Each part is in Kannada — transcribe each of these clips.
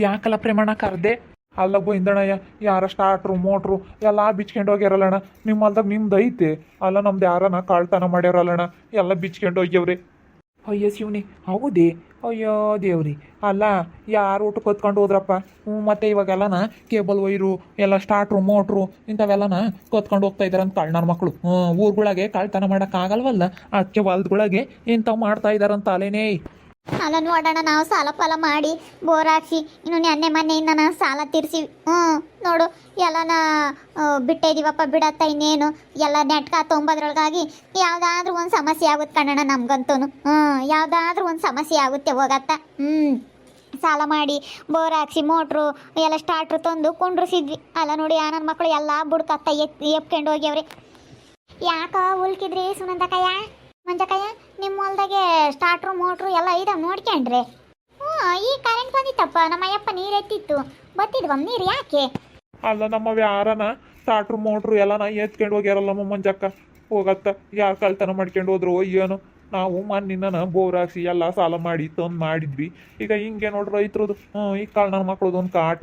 ಯಾಕಲ್ಲ ಪ್ರೇಮಣ್ಣ ಕರ್ದೆ? ಅಲ್ಲ ಗೋಯಿಂದಣ್ಣಯ್ಯ, ಯಾರ ಸ್ಟಾರ್ಟ್ರು ಮೋಟ್ರು ಎಲ್ಲ ಬಿಚ್ಕೊಂಡು ಹೋಗ್ಯಾರಲ್ಲಣ್ಣ. ನಿಮ್ಮ ಹೊಲ್ದಾಗ ನಿಮ್ದು ಐತೆ ಅಲ್ಲ, ನಮ್ದು ಯಾರನ ಕಾಳ್ತನ ಮಾಡ್ಯಾರಲ್ಲಣ್ಣ, ಎಲ್ಲ ಬಿಚ್ಕೊಂಡು ಹೋಗ್ಯವ್ರಿ. ಅಯ್ಯೋ ಶಿವನಿ, ಹೌದೇ? ಅಯ್ಯೋ ದೇವ್ರಿ, ಅಲ್ಲ ಯಾರು ಊಟ ಕೊತ್ಕೊಂಡು ಹೋದ್ರಪ್ಪ? ಮತ್ತೆ ಇವಾಗೆಲ್ಲನ ಕೇಬಲ್ ವೈರು ಎಲ್ಲ ಸ್ಟಾರ್ಟ್ರು ಮೋಟ್ರು ಇಂಥವೆಲ್ಲನ ಕೊತ್ಕೊಂಡು ಹೋಗ್ತಾ ಇದಾರೆ ಅಂತ ಕಳ್ಳ ಮಕ್ಕಳು. ಊರುಗಳಿಗೆ ಕಳ್ತನ ಮಾಡೋಕ್ಕಾಗಲ್ವಲ್ಲ, ಅದಕ್ಕೆ ಹೊಲ್ದೊಳಗೆ ಇಂಥವು ಮಾಡ್ತಾ ಇದಾರಂತ ಅಲೇನೇ. ಅಲ್ಲ ನೋಡೋಣ, ನಾವು ಸಾಲ ಪಾಲ ಮಾಡಿ ಬೋರ್ ಹಾಕ್ಸಿ ಇನ್ನು ನೆನ್ನೆ ಮೊನ್ನೆಯಿಂದ ನಾನು ಸಾಲ ತೀರ್ಸಿ ನೋಡು ಎಲ್ಲನ ಬಿಟ್ಟಿದ್ದೀವಪ್ಪ. ಬಿಡತ್ತ ಇನ್ನೇನು ಎಲ್ಲ ನೆಟ್ಕ ತೊಂಬದ್ರೊಳಗಾಗಿ ಯಾವುದಾದ್ರೂ ಒಂದು ಸಮಸ್ಯೆ ಆಗುತ್ತೆ ಕಣ್ಣಣ್ಣ ನಮ್ಗಂತೂ. ಯಾವುದಾದ್ರೂ ಒಂದು ಸಮಸ್ಯೆ ಆಗುತ್ತೆ ಹೋಗತ್ತ. ಸಾಲ ಮಾಡಿ ಬೋರ್ ಹಾಕ್ಸಿ ಮೋಟ್ರು ಎಲ್ಲ ಸ್ಟಾರ್ಟ್ರು ತಂದು ಕೊಂಡ್ರಿಸಿದ್ವಿ. ಅಲ್ಲ ನೋಡಿ ನನ್ನ ಮಕ್ಕಳು ಎಲ್ಲ ಬುಡ್ಕತ್ತ ಎಪ್ಕೊಂಡು ಹೋಗ್ಯವ್ರಿ. ಯಾಕ ಉಲ್ಕಿದ್ರಿ ಸುನಂದಕಯ್ಯ ಮಂಜಕಯ್ಯ? ನಿಮ್ಮ ಹೊಲ್ದಾಗೆ ಸ್ಟಾರ್ಟ್ರು ಮೋಟ್ರು ಎಲ್ಲ ಇದಾವೆ ನೋಡ್ಕೊಂಡ್ರೆ? ಈ ಕರೆಂಟ್ ಬಂದಿತ್ತಪ್ಪ, ನಮ್ಮ ಅಯ್ಯಪ್ಪ ನೀರು ಎತ್ತಿತ್ತು, ಬತ್ತಿದ್ವ ನೀರು ಯಾಕೆ? ಅಲ್ಲ ನಮ್ಮವ ಯಾರನ ಸ್ಟಾರ್ಟ್ರು ಮೋಟ್ರು ಎಲ್ಲನ ಎತ್ಕೊಂಡು ಹೋಗ್ಯಾರಲ್ಲಮ್ಮ ಮಂಜಕ್ಕ. ಹೋಗತ್ತ ಯಾರು ಕಳ್ತನ ಮಾಡ್ಕೊಂಡು ಹೋದ್ರು ಏನು? ನಾವು ಮಣ್ಣಿನ ಬೋರ್ ಹಾಕ್ಸಿ ಎಲ್ಲ ಸಾಲ ಮಾಡಿ ತಂದು ಮಾಡಿದ್ವಿ. ಈಗ ಹಿಂಗೆ ನೋಡ್ರಿ ರೈತರದು ಈ ಕಾಳ ನನ್ನ ಮಕ್ಳದು ಒಂದು ಕಾಟ.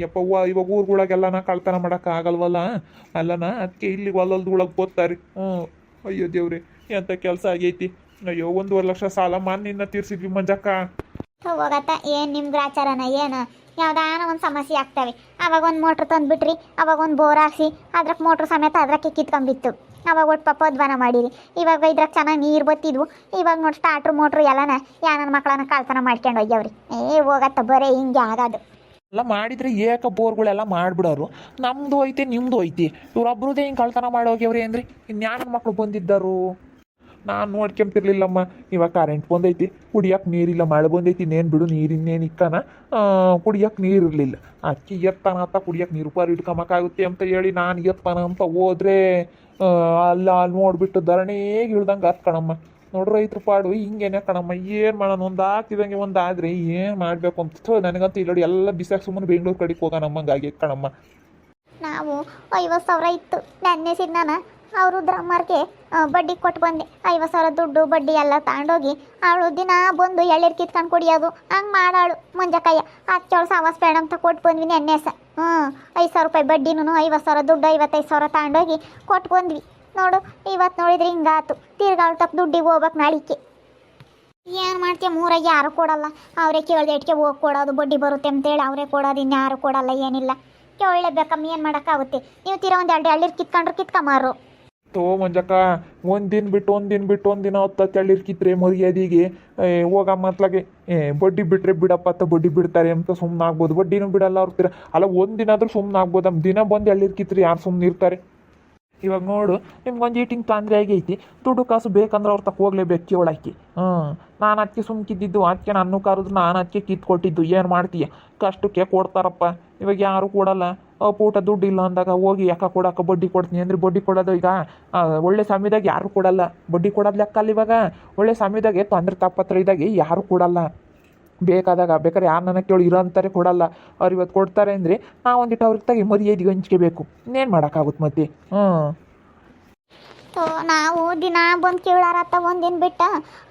ಯಪ್ಪ ಇವಾಗ ಊರುಗಳಿಗೆಲ್ಲನ ಕಳ್ತನ ಮಾಡೋಕ್ಕಾಗಲ್ವಲ್ಲ, ಅಲ್ಲನ ಅದಕ್ಕೆ ಇಲ್ಲಿ ಹೊಲದೊಳಗೆ ಗೊತ್ತಾರೆ. ಅಯ್ಯೋ ದೇವ್ರಿ, ಎಂಥ ಕೆಲಸ ಆಗೈತಿ. ಅಯ್ಯೋ 1.5 ಲಕ್ಷ ಸಾಲ ಮಣ್ಣಿನ ತೀರ್ಸಿದ್ವಿ ಮಂಜಕ್ಕ. ಹೋಗತ್ತ ಏನು ನಿಮ್ಮ ಗ್ರಾಚಾರನ ಏನು? ಯಾವ್ದಾನ ಒಂದು ಸಮಸ್ಯೆ ಆಗ್ತವೆ, ಅವಾಗ ಒಂದು ಮೋಟ್ರ್ ತಂದುಬಿಟ್ರಿ, ಅವಾಗ ಒಂದು ಬೋರ್ ಹಾಕ್ಸಿ ಅದ್ರಕ್ಕೆ ಮೋಟ್ರ್ ಸಮೇತ ಅದ್ರಕ್ಕೆ ಕಿತ್ಕೊಂಬಿತ್ತು. ಅವಾಗ ಒಟ್ಟು ಪದ್ವನ ಮಾಡಿರಿ. ಇವಾಗ ಇದ್ರಾಗ ಚೆನ್ನಾಗಿ ನೀರು ಬತ್ತಿದ್ವು. ಇವಾಗ ನೋಡಿ ಸ್ಟಾರ್ಟ್ರು ಮೋಟ್ರು ಎಲ್ಲನ ನನ್ನ ಮಕ್ಕಳನ್ನ ಕಳ್ತನ ಮಾಡ್ಕೊಂಡು ಹೋಗ್ಯವ್ರಿ. ಹೋಗತ್ತ ಬರೀ ಹಿಂಗೆ ಆಗೋದು. ಎಲ್ಲ ಮಾಡಿದ್ರೆ ಏಕ ಬೋರ್ಗಳೆಲ್ಲ ಮಾಡಿಬಿಡೋರು. ನಮ್ಮದು ಐತೆ ನಿಮ್ಮದು ಐತಿ, ಇವ್ರೊಬ್ರದೇ ಹಿಂಗೆ ಕಳ್ತನ ಮಾಡಿ ಹೋಗ್ಯವ್ರಿ ಅಂದ್ರಿ ಇನ್ಯಾನ ಮಕ್ಕಳು ಬಂದಿದ್ದರು? ನಾನು ನೋಡ್ಕೊಂತಿರ್ಲಿಲ್ಲಮ್ಮ. ಇವಾಗ ಕರೆಂಟ್ ಬಂದೈತಿ, ಕುಡಿಯೋಕೆ ನೀರಿಲ್ಲ, ಮಳೆ ಬಂದೈತಿ, ಇನ್ನೇನು ಬಿಡು ನೀರಿನ್ನೇನು ಇಕ್ಕನ, ಕುಡಿಯೋಕೆ ನೀರು ಇರಲಿಲ್ಲ. ಅದಕ್ಕೆ ಎತ್ತಾನ ಅಂತ ಕುಡಿಯೋಕೆ ನೀರು ಪಾರು ಇಟ್ಕೊಂಬಕ್ಕಾಗುತ್ತೆ ಅಂತ ಹೇಳಿ ನಾನು ಎತ್ತಾನ ಅಂತ ಹೋದ್ರೆ ಅಲ್ಲಿ ನೋಡ್ಬಿಟ್ಟು ಧರಣಿಗೆ ಇಳ್ದಂಗೆ ಆತ್ ಕಣಮ್ಮ. ನೋಡ್ರಿ ರೈತರು ಪಾಡು ಹಿಂಗೇನೆ ಕಣಮ್ಮ. ಏನು ಮಾಡೋಣ, ಒಂದು ಆಗ್ತಿದಂಗೆ ಒಂದು ಆದರೆ ಏನು ಮಾಡಬೇಕು ಅಂತ ನನಗಂತೂ ಇಲ್ಲಡಿ ಎಲ್ಲ ಬಿಸಾಕಿ ಸುಮ್ಮನೆ ಬೆಂಗಳೂರು ಕಡೆಗೆ ಹೋಗೋಣಮ್ಮಂಗೆ ಆಗೈತೆ ಕಣಮ್ಮ. ನಾವು 50,000 ಇತ್ತು ನೆನ್ನೆ ಸಿಗ್ನಾನ, ಅವರು ದ್ರಮ್ಮರ್ಗೆ ಬಡ್ಡಿ ಕೊಟ್ಟು ಬಂದೆ. 50,000 ದುಡ್ಡು ಬಡ್ಡಿ ಎಲ್ಲ ತಗೊಂಡೋಗಿ ಅವಳು ದಿನ ಬಂದು ಎಳ್ಳೀರು ಕಿತ್ಕೊಂಡು ಕುಡಿಯೋದು ಹಂಗೆ ಮಾಡಾಳು ಮಂಜಕಯ್ಯ. ಅದಕ್ಕೆ ಅವಳು ಸಾವಾಸ ಬೇಡ ಅಂತ ಕೊಟ್ಟು ಬಂದ್ವಿ ನೆನ್ನೆ 5,000 ರೂಪಾಯಿ ಬಡ್ಡಿನೂ 50,000 ದುಡ್ಡು 55,000 ತಗೊಂಡೋಗಿ ಕೊಟ್ಟು ಬಂದ್ವಿ. ನೋಡು ಇವತ್ತು ನೋಡಿದ್ರೆ ಹಿಂಗಾತು. ತಿರ್ಗಾಳು ತಕ್ಕ ದುಡ್ಡಿಗೆ ಹೋಗ್ಬೇಕು ನಾಳಿಕೆ. ಏನು ಮಾಡ್ತೀಯ, ಮೂರಾಗಿ ಯಾರು ಕೊಡಲ್ಲ. ಅವರೇ ಕೇಳ್ದೆಟ್ಗೆ ಹೋಗಿ ಕೊಡೋದು, ಬಡ್ಡಿ ಬರುತ್ತೆ ಅಂತೇಳಿ ಅವರೇ ಕೊಡೋದು, ಇನ್ಯಾರು ಕೊಡಲ್ಲ. ಏನಿಲ್ಲ ಕೇಳಲೇಬೇಕಮ್ಮ, ಏನು ಮಾಡೋಕ್ಕಾಗುತ್ತೆ? ನೀವು ತೀರಾ ಒಂದು 2 ಎಳ್ಳೀರು ಕಿತ್ಕೊಂಡ್ರು ಕಿತ್ಕೊಂಬಾರು. ಮಂಜಕ್ಕ ಒಂದಿನ ಬಿಟ್ಟು ಒಂದಿನ 10 ಎಳ್ಳೀರು ಕಿತ್ತರೆ ಮರ್ಯಾದಿಗೆ ಹೋಗಮ್ಮ ಅತ್ಲಾಗೆ ಬಡ್ಡಿ ಬಿಟ್ಟರೆ ಬಿಡಪ್ಪ ಅಂತ ಬಡ್ಡಿ ಬಿಡ್ತಾರೆ ಅಂತ ಸುಮ್ಮನೆ ಆಗ್ಬೋದು. ಬಡ್ಡಿನೂ ಬಿಡಲ್ಲ ಅವ್ರ ತೀರ. ಅಲ್ಲ ಒಂದಿನ ಆದರೂ ಸುಮ್ಮನೆ ಆಗ್ಬೋದಮ್ಮ. ದಿನ ಬಂದು ಎಳ್ಳೀರು ಕಿತ್ತರೆ ಯಾರು ಸುಮ್ಮನೆ ಇರ್ತಾರೆ? ಇವಾಗ ನೋಡು, ನಿಮ್ಗೊಂದು ಈಟಿಂಗ್ ತೊಂದರೆ ಆಗೈತಿ, ದುಡ್ಡು ಕಾಸು ಬೇಕಂದ್ರೆ ಅವ್ರ ತಕ್ಕ ಹೋಗ್ಲೇಬೇಕು ಕೇಳಾಕಿ. ನಾನು ಅದಕ್ಕೆ ಸುಮ್ಕಿದ್ದಿದ್ದು, ಅದಕ್ಕೆ ನನ್ನ ಕರೆದು ನಾನು ಅದಕ್ಕೆ ಕಿತ್ಕೊಟ್ಟಿದ್ದು. ಏನು ಮಾಡ್ತೀಯ, ಕಷ್ಟಕ್ಕೆ ಕೊಡ್ತಾರಪ್ಪ. ಇವಾಗ ಯಾರು ಕೊಡಲ್ಲ. ಪೂಟ ದುಡ್ಡು ಇಲ್ಲ ಅಂದಾಗ ಹೋಗಿ ಯಾಕೆ ಕೊಡೋಕೆ ಬಡ್ಡಿ ಕೊಡ್ತೀನಿ ಅಂದರೆ ಬಡ್ಡಿ ಕೊಡೋದು ಈಗ ಒಳ್ಳೆ ಸಮಯದಾಗ ಯಾರು ಕೊಡಲ್ಲ. ಬಡ್ಡಿ ಕೊಡೋದು ಲೆಕ್ಕ ಅಲ್ಲ. ಇವಾಗ ಒಳ್ಳೆ ಸಮಯದಾಗೆ ತೊಂದರೆ ತಾಪತ್ರ ಇದ್ದಾಗೆ ಯಾರು ಕೊಡಲ್ಲ. ಬೇಕಾದಾಗ ಬೇಕಾದ್ರೆ ಯಾರು ನನಗೆ ಕೇಳಿ ಇರೋ ಅಂತಾರೆ ಕೊಡಲ್ಲ. ಅವ್ರು ಇವತ್ತು ಕೊಡ್ತಾರೆ ಅಂದರೆ ನಾವು ಒಂದಿಟ್ಟು ಅವ್ರಿಗೆ ತಾಗಿ ಮರ್ಯಾದೆಗೆ ಹಂಚ್ಕೋಬೇಕು. ಇನ್ನೇನು ಮಾಡೋಕ್ಕಾಗುತ್ತೆ ಮತ್ತೆ? ನಾವು ದಿನ ಬಂದು ಕೇಳಾರತ್ತ ಒಂದಿನ ಬಿಟ್ಟ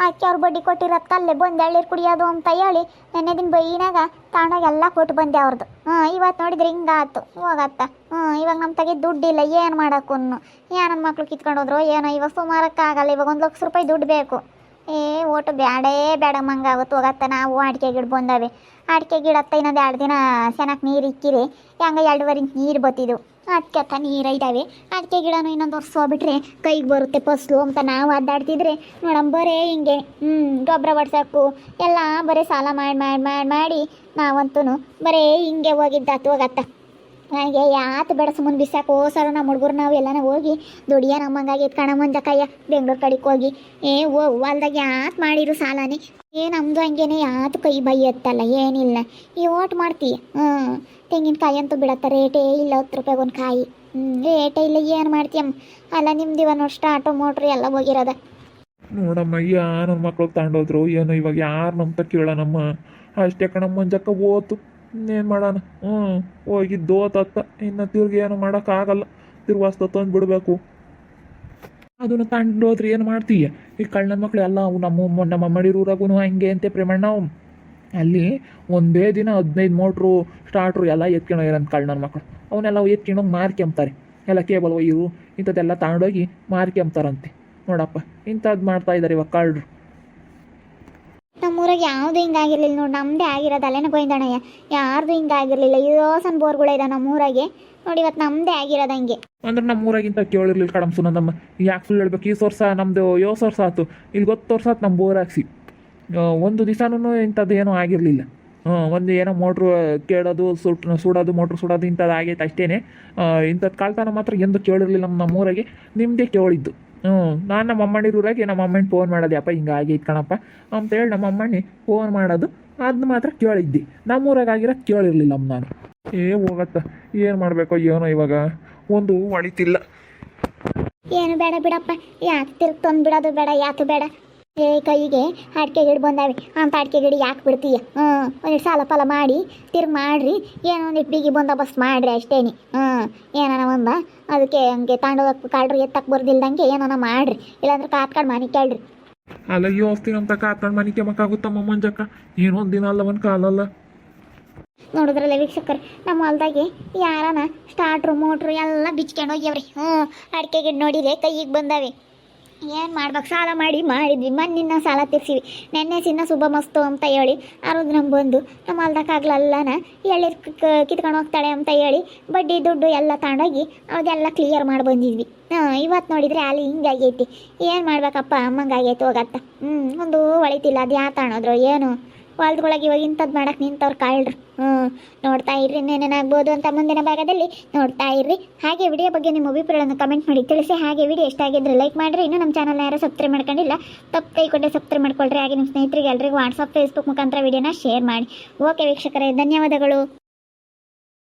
ಅದಕ್ಕೆ ಅವ್ರು ಬಡ್ಡಿ ಕೊಟ್ಟಿರತ್ತ ಅಲ್ಲೇ ಬಂದು ಎಳ್ಳೀರು ಕುಡಿಯೋದು ಅಂತ ಹೇಳಿ ನೆನ್ನೆ ದಿನ ಬೈನಾಗ ತಗೊಂಡೋಗಿ ಎಲ್ಲ ಕೊಟ್ಟು ಬಂದೆ ಅವ್ರದ್ದು. ಇವತ್ತು ನೋಡಿದ್ರೆ ಹಿಂಗಾತು ಹೋಗತ್ತ. ಇವಾಗ ನಮ್ಮ ತಗೆ ದುಡ್ಡಿಲ್ಲ, ಏನು ಮಾಡೋಕ್ಕೂ. ನನ್ನ ಮಕ್ಳು ಕಿತ್ಕೊಂಡು ಹೋದ್ರು ಏನೋ. ಇವಾಗ ಸುಮಾರಕ್ಕಾಗಲ್ಲ. ಇವಾಗ 1 ಲಕ್ಷ ರೂಪಾಯಿ ದುಡ್ಡು ಬೇಕು. ಓಟು ಬೇಡ ಮಂಗಾಗುತ್ತೆ ಹೋಗತ್ತ. ನಾವು ಅಡಿಕೆ ಗಿಡ ಬಂದವೆ. ಅಡಿಕೆ ಗಿಡ ಇನ್ನೊಂದು 2 ದಿನ ಚೆನ್ನಾಗಿ ನೀರು ಇಕ್ಕಿರಿ, ಹೆಂಗೆ 2.5 ಇಂಚ್ ನೀರು ಬತ್ತಿದ್ದು. ಅದಕ್ಕೆ ನೀರು ಇದ್ದಾವೆ. ಅಡಿಕೆ ಗಿಡನೂ ಇನ್ನೊಂದು ವರ್ಷ ಹೋಗ್ಬಿಟ್ರೆ ಕೈಗೆ ಬರುತ್ತೆ ಫಸ್ಲು ಅಂತ ನಾವು ಅಡ್ಡಾಡ್ತಿದ್ರೆ ನೋಡಮ್ಮ ಬರೇ ಹಿಂಗೆ ಗೊಬ್ಬರ ಹೊಡ್ಸೋಕ್ಕೂ ಎಲ್ಲ ಬರೀ ಸಾಲ ಮಾಡಿ ನಾವಂತೂ ಬರೀ ಹಿಂಗೆ ಹೋಗಿದ್ದಾತು ಹೋಗತ್ತ. ನನಗೆ ಯಾತು ಬೇಡ ಸುಮ್ಮನೆ ಬಿಸಾಕು ಸರ ನಮ್ಮ ಹುಡುಗರು ನಾವು ಎಲ್ಲನ ಹೋಗಿ ದುಡಿಯ ನಮ್ಮಂಗಾಗಿ ಕಣ ಮಂಜಕಯ್ಯ ಬೆಂಗಳೂರು ಕಡೆಗೆ ಹೋಗಿ ಹೊಲ್ದಾಗ ಯಾತು ಮಾಡಿರು ಸಾಲನೇ. ನಮ್ಮದು ಹಂಗೇನೆ ಯಾತು ಕೈ ಬೈಯತ್ತಲ್ಲ ಏನಿಲ್ಲ. ಈ ಓಟ್ ಮಾಡ್ತೀಯ. ತೆಂಗಿನಕಾಯಿ ಅಂತೂ ಬಿಡತ್ತ, ರೇಟೇ ಇಲ್ಲ. 10 ರೂಪಾಯಿಗೆ ಒಂದು ಕಾಯಿ. ರೇಟೇ ಇಲ್ಲ. ಏನು ಮಾಡ್ತೀಯಮ್ಮ? ಅಲ್ಲ ನಿಮ್ದಿವ ನೋಡಿ ಸ್ಟಾರ್ಟು ಮೋಟ್ರು ಎಲ್ಲ ಹೋಗಿರೋದ. ನೋಡಮ್ಮ, ನನ್ನ ಮಕ್ಳು ತಗೊಂಡೋದ್ರು ಏನೋ. ಇವಾಗ ಯಾರು ನಮ್ಮ ಕೇಳೋಣಮ್ಮ? ಅಷ್ಟೇ ಕಣಮ್ಮ ಮಂಜಕ್ಕ ಓತು. ಇನ್ನೇನು ಮಾಡೋಣ? ಹೋಗಿದ್ದು ಓತತ್ತ. ಇನ್ನು ತಿರ್ಗಿ ಏನು ಮಾಡೋಕ್ಕಾಗಲ್ಲ. ತಿರ್ವಾಸ್ತ ತಂದು ಬಿಡಬೇಕು. ಅದನ್ನು ತಗೊಂಡೋದ್ರೆ ಏನು ಮಾಡ್ತೀಯ? ಈ ಕಳ್ಳ ಮಕ್ಳು ಎಲ್ಲ ನಮ್ಮ ಮಡಿರೂರಾಗೂ ಹಂಗೆ ಅಂತೆ ಪ್ರೇಮಣ್ಣ. ಅಲ್ಲಿ ಒಂದೇ ದಿನ 15 ಮೋಟ್ರು ಸ್ಟಾರ್ಟ್ರು ಎಲ್ಲ ಎತ್ಕೊಂಡೋಗಿರಂತ ಕಳ್ಳ ನನ್ನ ಮಕ್ಕಳು. ಅವನ್ನೆಲ್ಲ ಎತ್ಕೊಂಡೋಗಿ ಮಾರ್ಕೊಂತಾರೆ, ಎಲ್ಲ ಕೇಬಲ್ ಒಯ್ಯರು ಇಂಥದ್ದೆಲ್ಲ ತಗೊಂಡೋಗಿ ಮಾರ್ಕೊಂತಾರಂತೆ. ನೋಡಪ್ಪ ಇಂಥದ್ದು ಮಾಡ್ತಾ ಇದ್ದಾರೆ ಇವಾಗ ಕಳ್ಳರು. ನಮ್ಮೂರಾಗ ಯಾವುದು ಹಿಂಗಾಗಿರ್ಲಿಲ್ಲ ನೋಡಿ, ನಮ್ಮದೇ ಆಗಿರೋದು ಅಲ್ಲೇನ ಗೋವಿಂದಣ್ಣಯ್ಯ, ಯಾರ್ದು ಹಿಂಗಾಗಿರ್ಲಿಲ್ಲ. ಯೋಸನ್ ಬೋರ್ಗಳು ಇದಾವೆ ನಮ್ಮೂರಾಗೆ ನೋಡಿ, ಇವತ್ತು ನಮ್ಮದೇ ಆಗಿರೋದು ಹಂಗೆ. ಅಂದ್ರೆ ನಮ್ಮ ಊರಾಗಿಂತ ಕೇಳಿರ್ಲಿಲ್ಲ ಕಡಮ್ ಸುನಂದಮ್ಮ. ಯಾಕೆ ಸುಳ್ಳು ಹೇಳ್ಬೇಕು, ಈ ವರ್ಷ ನಮ್ಮದು 7 ವರ್ಷ ಆಯ್ತು, ಇಲ್ಲಿ 10 ವರ್ಷ ಆಯ್ತು ನಮ್ಮ ಬೋರ್ ಹಾಕ್ಸಿ. ಒಂದು ದಿವಸನೂ ಇಂಥದ್ದು ಏನೂ ಆಗಿರಲಿಲ್ಲ. ಒಂದು ಏನೋ ಮೋಟ್ರು ಕೇಳೋದು ಸುಡೋದು ಮೋಟ್ರು ಸುಡೋದು ಇಂಥದ್ದು ಆಗೈತೆ ಅಷ್ಟೇ. ಇಂಥದ್ದು ಕಾಲ್ತನ ಮಾತ್ರ ಎಂದು ಕೇಳಿರಲಿಲ್ಲ ನಮ್ಮೂರಾಗೆ. ನಿಮ್ಮದೇ ಕೇಳಿದ್ದು. ನಾನು ನಮ್ಮ ಅಮ್ಮಣ್ಣಿರೂರಾಗೆ ನಮ್ಮ ಅಮ್ಮನ ಫೋನ್ ಮಾಡೋದು, ಯಪ್ಪ ಹಿಂಗೆ ಆಗೈತೆ ಕಣಪ್ಪ ಅಂತೇಳಿ ನಮ್ಮ ಅಮ್ಮಣ್ಣಿ ಫೋನ್ ಮಾಡೋದು, ಅದನ್ನ ಮಾತ್ರ ಕೇಳಿದ್ದೆ. ನಮ್ಮೂರಾಗ ಆಗಿರೋ ಕೇಳಿರಲಿಲ್ಲ ನಾನು. ಹೋಗತ್ತ ಏನು ಮಾಡಬೇಕೋ ಏನೋ ಇವಾಗ ಒಂದು ಹೊಳಿತಿಲ್ಲ. ಏನು ಬೇಡ ಬಿಡಪ್ಪ, ಯಾಕೆ ತಿರ್ಗಿ ತಂದು ಬಿಡೋದು ಬೇಡ, ಯಾತು ಬೇಡ. ಕೈಗೆ ಅಡಿಕೆ ಗಿಡ ಬಂದಾವೆ ಅಂತ ಅಡಿಕೆ ಗಿಡ ಯಾಕೆ ಬಿಡ್ತೀಯ? ಒಂದಿಟ್ಟು ಸಾಲ ಫಲ ಮಾಡಿ ತಿರ್ಗಿ ಮಾಡಿರಿ, ಏನೋ ಒಂದಿಟ್ಟು ಬಿಗಿ ಬಂದೋಬಸ್ತ್ ಮಾಡಿರಿ ಅಷ್ಟೇನಿ. ಏನಾನ ಒಂದ ಅದಕ್ಕೆ ಹಂಗೆ ತಗೊಂಡೋಗಕ್ಕೆ ಕಾಳ್ರಿ ಎತ್ತಕ್ಕೆ ಬರ್ದಿಲ್ದಂಗೆ ಏನಾನ ಮಾಡಿರಿ, ಇಲ್ಲಾಂದ್ರೆ ಕಾತ್ಕೊಂಡು ಮನೆ ಕೇಳ್ರಿ. ಅಲ್ಲ ಈ ಹೊಸ್ತಿನ ಅಂತ ಕಾತ್ಕೊಂಡು ಮನೆ ಕೆಮ್ಮಕ್ಕಾಗುತ್ತಮ್ಮ ಮಂಜಕ್ಕ, ಏನೊಂದು ದಿನ ಅಲ್ಲ ಒಂದು ಕಾಲಲ್ಲ. ನೋಡಿದ್ರಲ್ಲ ವೀಕ್ಷಕರು, ನಮ್ಮ ಹೊಲ್ದಾಗೆ ಯಾರನ ಸ್ಟಾರ್ಟ್ರು ಮೋಟ್ರು ಎಲ್ಲ ಬಿಚ್ಕೊಂಡು ಹೋಗ್ಯವ್ರಿ. ಅಡಿಕೆ ಗಿಡ ನೋಡಿದ್ರೆ ಕೈಗೆ ಬಂದಾವೆ. ಏನು ಮಾಡ್ಬೇಕು, ಸಾಲ ಮಾಡಿದ್ವಿ, ಮಣ್ಣಿನ ಸಾಲ ತೀರ್ಸಿವಿ. ನೆನ್ನೆ ಸಿನ್ನ ಶುಭ ಮಸ್ತು ಅಂತ ಹೇಳಿ ಅರೋದು ನಮ್ಗೆ ಬಂದು ನಮ್ಮ ಹೊಲ್ದಾಗಲ್ಲನ ಎಳ್ಳೀರು ಕಿತ್ಕೊಂಡು ಹೋಗ್ತಾಳೆ ಅಂತ ಹೇಳಿ ಬಡ್ಡಿ ದುಡ್ಡು ಎಲ್ಲ ತಗೊಂಡೋಗಿ ಅದೆಲ್ಲ ಕ್ಲಿಯರ್ ಮಾಡಿ ಬಂದಿದ್ವಿ. ಇವತ್ತು ನೋಡಿದರೆ ಅಲ್ಲಿ ಹಿಂಗಾಗೈತಿ. ಏನು ಮಾಡ್ಬೇಕಪ್ಪ, ಅಮ್ಮಂಗಾಗೈತೆ ಹೋಗತ್ತ. ಒಂದು ಹೊಳಿತಿಲ್ಲ, ಅದು ಯಾ ತಗೊಳೋದ್ರು ಏನು ಹೊಲ್ದೊಳಗೆ ಇವಾಗ ಇಂಥದ್ದು ಮಾಡಕ್ಕೆ ನಿಂತವ್ರು ಕಾಳ್ರು. ನೋಡ್ತಾ ಇರ್ರಿ, ಇನ್ನೇನೇನಾಗ್ಬೋದು ಅಂತ ಮುಂದಿನ ಭಾಗದಲ್ಲಿ ನೋಡ್ತಾ ಇರ್ರಿ. ಹಾಗೆ ವಿಡಿಯೋ ಬಗ್ಗೆ ನಿಮ್ಮ ಅಭಿಪ್ರಾಯಗಳನ್ನು ಕಮೆಂಟ್ ಮಾಡಿ ತಿಳಿಸಿ. ಹಾಗೆ ವಿಡಿಯೋ ಇಷ್ಟ ಆಗಿದ್ರೆ ಲೈಕ್ ಮಾಡಿರಿ. ಇನ್ನೂ ನಮ್ಮ ಚಾನಲ್ ಯಾರು ಸಬ್ಸ್ಕ್ರೈಬ್ ಮಾಡ್ಕೊಂಡಿಲ್ಲ, ತಪ್ಪು ಕೈಕೊಂಡೆ ಸಬ್ಸ್ಕ್ರೈಬ್ ಮಾಡ್ಕೊಳ್ರಿ. ಹಾಗೆ ನಿಮ್ಮ ಸ್ನೇಹಿತರಿಗೆ ಎಲ್ಲರಿಗೂ ವಾಟ್ಸಪ್ ಫೇಸ್ಬುಕ್ ಮುಖಾಂತರ ವಿಡಿಯೋನ ಶೇರ್ ಮಾಡಿ. ಓಕೆ ವೀಕ್ಷಕರೇ, ಧನ್ಯವಾದಗಳು.